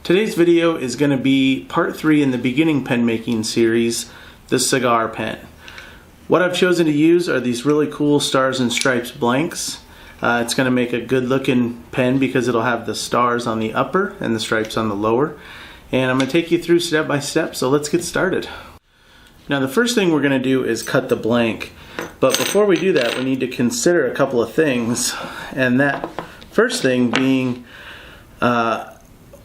Today's video is going to be part 3 in the beginning pen making series, the Cigar pen. What I've chosen to use are these really cool stars and stripes blanks. It's going to make a good looking pen because it'll have the stars on the upper and the stripes on the lower. And I'm going to take you through step by step, so let's get started. Now the first thing we're going to do is cut the blank. But before we do that, we need to consider a couple of things. And that first thing being,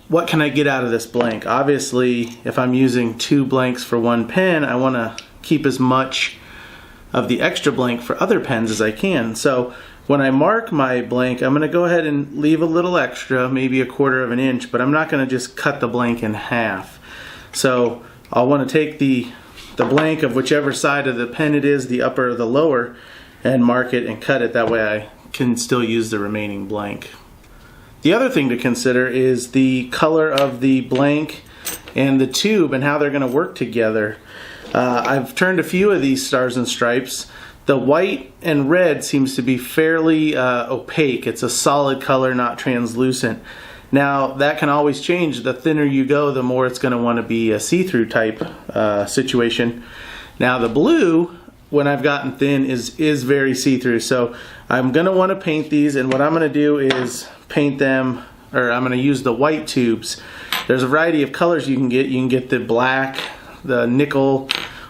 what can I get out of this blank? Obviously, if I'm using 2 blanks for one pen, I want to keep as much of the extra blank for other pens as I can. So when I mark my blank, I'm going to go ahead and leave a little extra, maybe 1/4 of an inch, but I'm not going to just cut the blank in half. So I'll want to take the blank of whichever side of the pen it is, the upper or the lower, and mark it and cut it. That way I can still use the remaining blank. The other thing to consider is the color of the blank and the tube and how they're going to work together. I've turned a few of these stars and stripes. The white and red seems to be fairly opaque. It's a solid color, not translucent. Now that can always change. The thinner you go, the more it's going to want to be a see-through type situation. Now the blue, when I've gotten thin, is very see-through. So I'm going to want to paint these, and what I'm going to do is paint them, or I'm going to use the white tubes. There's a variety of colors you can get. You can get the black, the nickel,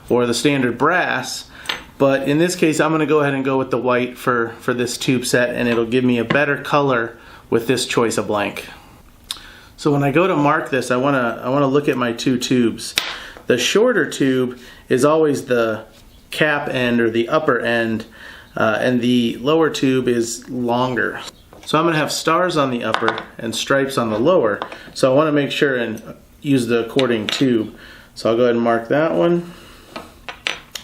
or the standard brass. But in this case, I'm going to go ahead and go with the white for this tube set, and it'll give me a better color with this choice of blank. So when I go to mark this, I want to look at my 2 tubes. The shorter tube is always the cap end or the upper end, and the lower tube is longer. So I'm going to have stars on the upper and stripes on the lower. So I want to make sure and use the according tube. So I'll go ahead and mark that one.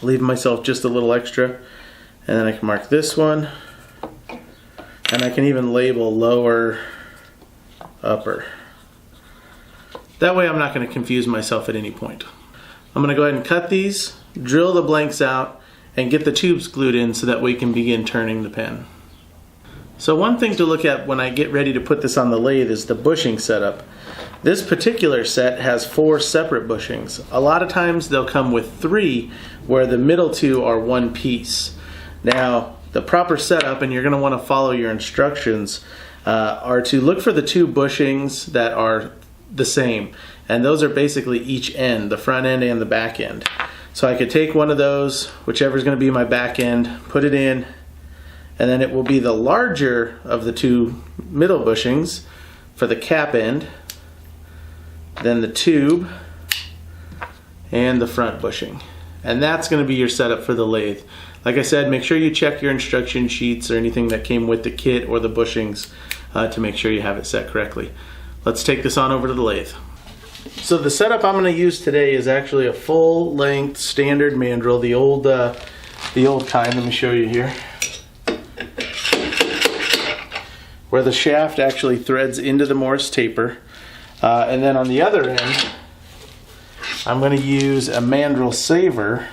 Leave myself just a little extra, and then I can mark this one, and I can even label lower, upper. That way I'm not going to confuse myself at any point. I'm going to go ahead and cut these, drill the blanks out, and get the tubes glued in so that we can begin turning the pen. So one thing to look at when I get ready to put this on the lathe is the bushing setup. This particular set has 4 separate bushings. A lot of times they'll come with 3, where the middle 2 are one piece. Now the proper setup, and you're going to want to follow your instructions, are to look for the 2 bushings that are the same, and those are basically each end, the front end and the back end. So I could take one of those, whichever is going to be my back end, put it in, and then it will be the larger of the 2 middle bushings for the cap end, then the tube, and the front bushing. And that's going to be your setup for the lathe. Like I said, make sure you check your instruction sheets or anything that came with the kit or the bushings to make sure you have it set correctly. Let's take this on over to the lathe. So the setup I'm going to use today is actually a full-length standard mandrel, the old kind. Let me show you here, where the shaft actually threads into the Morse taper. And then on the other end, I'm going to use a mandrel saver,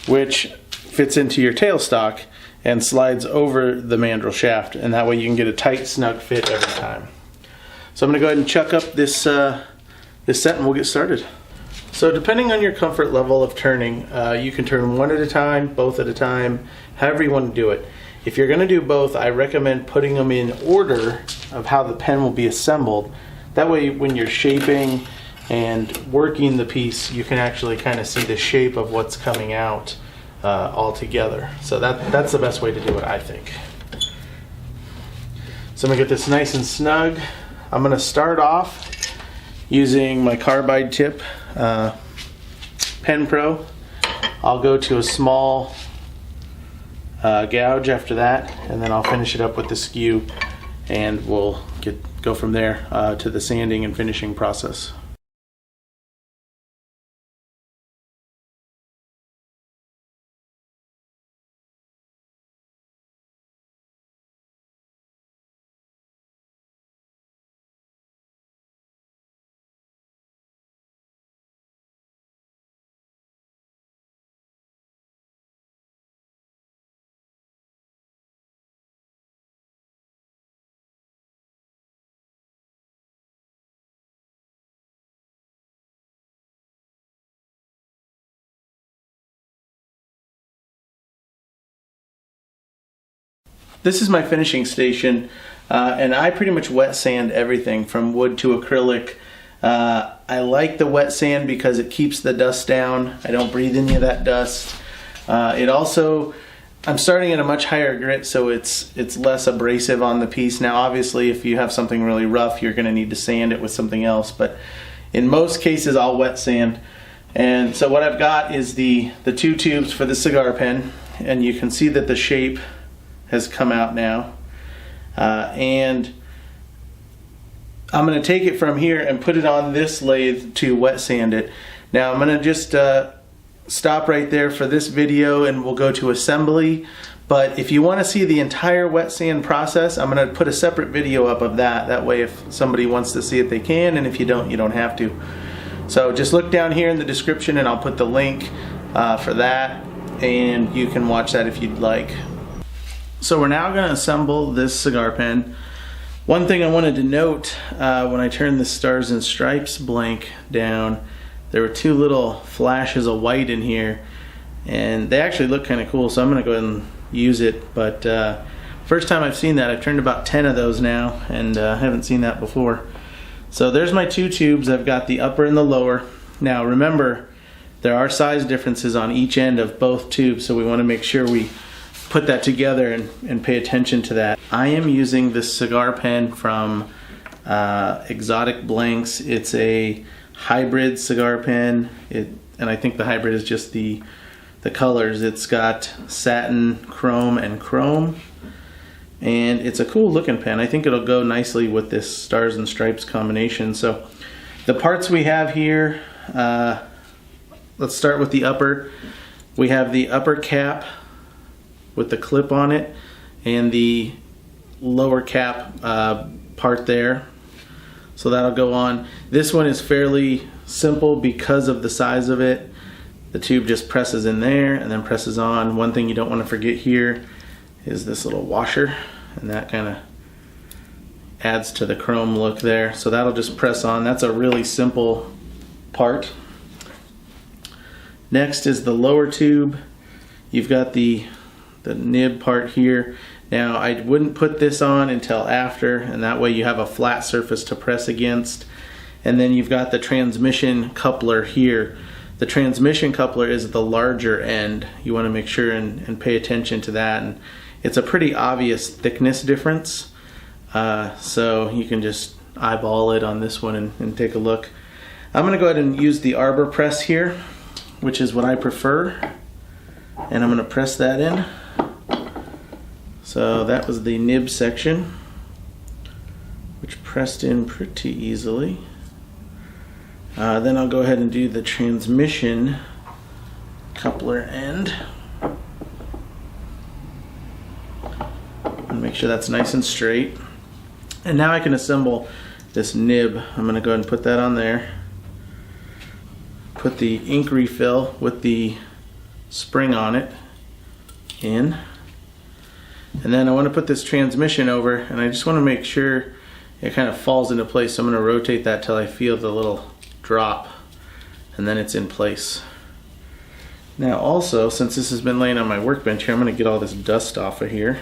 which fits into your tailstock and slides over the mandrel shaft, and that way you can get a tight, snug fit every time. So I'm going to go ahead and chuck up this set, and we'll get started. So depending on your comfort level of turning, you can turn one at a time, both at a time, however you want to do it. If you're going to do both, I recommend putting them in order of how the pen will be assembled. That way when you're shaping and working the piece, you can actually kind of see the shape of what's coming out all together. So that's the best way to do it, I think. So I'm going to get this nice and snug. I'm going to start off using my carbide tip Pen Pro. I'll go to a small gouge after that, and then I'll finish it up with the skew, and we'll go from there to the sanding and finishing process. This is my finishing station, and I pretty much wet sand everything from wood to acrylic. I like the wet sand because it keeps the dust down. I don't breathe any of that dust. It also, I'm starting at a much higher grit, so it's less abrasive on the piece. Now obviously if you have something really rough, you're going to need to sand it with something else, but in most cases I'll wet sand. And so what I've got is the 2 tubes for the cigar pen, and you can see that the shape has come out now. And I'm going to take it from here and put it on this lathe to wet sand it. Now I'm going to just stop right there for this video and we'll go to assembly. But if you want to see the entire wet sand process, I'm going to put a separate video up of that. That way if somebody wants to see it, they can, and if you don't, you don't have to. So just look down here in the description and I'll put the link for that, and you can watch that if you'd like. So we're now going to assemble this cigar pen. One thing I wanted to note, when I turned the Stars and Stripes blank down, there were 2 little flashes of white in here, and they actually look kind of cool, so I'm going to go ahead and use it. But first time I've seen that. I've turned about 10 of those now, and I haven't seen that before. So there's my 2 tubes. I've got the upper and the lower. Now remember, there are size differences on each end of both tubes, so we want to make sure we put that together and pay attention to that. I am using this cigar pen from Exotic Blanks. It's a hybrid cigar pen, and I think the hybrid is just the colors. It's got satin, chrome, and chrome, and it's a cool looking pen. I think it'll go nicely with this Stars and Stripes combination. So the parts we have here, let's start with the upper. We have the upper cap with the clip on it, and the lower cap part there. So that'll go on. This one is fairly simple because of the size of it. The tube just presses in there and then presses on. One thing you don't want to forget here is this little washer, and that kind of adds to the chrome look there. So that'll just press on. That's a really simple part. Next is the lower tube. You've got the nib part here. Now I wouldn't put this on until after, and that way you have a flat surface to press against. And then you've got the transmission coupler here. The transmission coupler is the larger end. You want to make sure and pay attention to that. And it's a pretty obvious thickness difference. So you can just eyeball it on this one and take a look. I'm going to go ahead and use the arbor press here, which is what I prefer. And I'm going to press that in. So that was the nib section, which pressed in pretty easily. Then I'll go ahead and do the transmission coupler end. And make sure that's nice and straight. And now I can assemble this nib. I'm going to go ahead and put that on there. Put the ink refill with the spring on it in. And then I want to put this transmission over, and I just want to make sure it kind of falls into place. So I'm going to rotate that till I feel the little drop, and then it's in place. Now also, since this has been laying on my workbench here, I'm going to get all this dust off of here,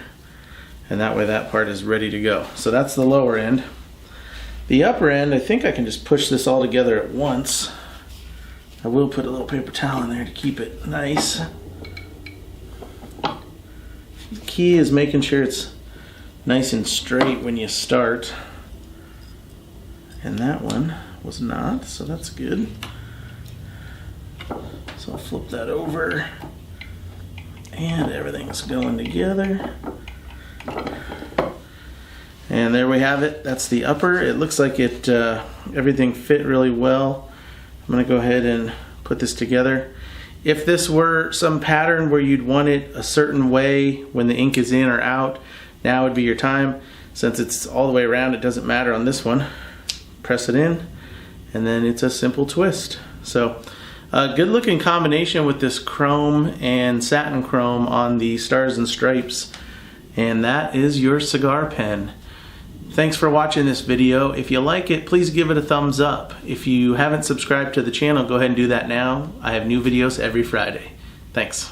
and that way that part is ready to go. So that's the lower end. The upper end, I think I can just push this all together at once. I will put a little paper towel in there to keep it nice. The key is making sure it's nice and straight when you start. And that one was not, so that's good. So I'll flip that over, and everything's going together. And there we have it. That's the upper. It looks like it everything fit really well. I'm going to go ahead and put this together. If this were some pattern where you'd want it a certain way when the ink is in or out, now would be your time. Since it's all the way around, it doesn't matter on this one. Press it in, and then it's a simple twist. So a good looking combination with this chrome and satin chrome on the Stars and Stripes. And that is your cigar pen. Thanks for watching this video. If you like it, please give it a thumbs up. If you haven't subscribed to the channel, go ahead and do that now. I have new videos every Friday. Thanks.